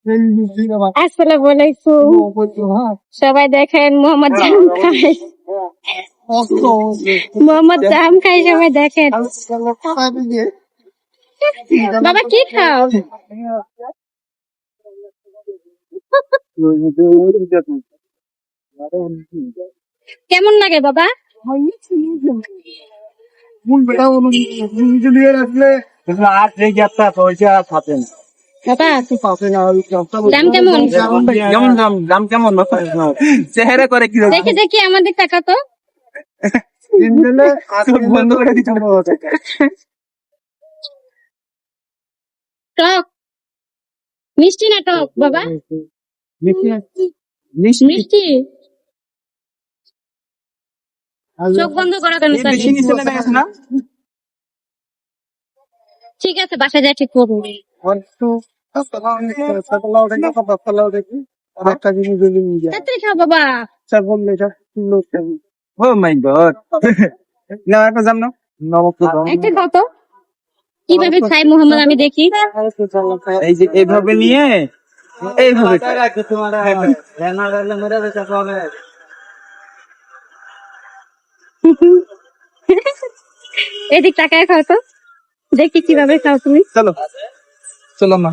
আসসালামু আলাইকুম। সবাই দেখেন মোহাম্মদ জাম খায়, মোহাম্মদ জাম খায়, সবাই দেখেন। বাবা কি খাও? কেমন লাগে বাবা? দাম কেমন? চেহারা করে কি দেখে দেখি আমাদের টাকা তো বন্ধ করে দিতে টক মিষ্টি না টক বাবা? মিষ্টি। চোখ বন্ধ করা কেন? ঠিক আছে, বাসা যায় ঠিক করবো। তাড়াতাড়ি খাও বাবা। ও মাই গড। না একটা জাম না একটা খাও তো, কিভাবে খাই মোহাম্মদ আমি দেখি। এই যে এইভাবে নিয়ে এইভাবে এদিক তাকায় খাও তো, দেখি কিভাবে খাও তুমি। চলো চলো মা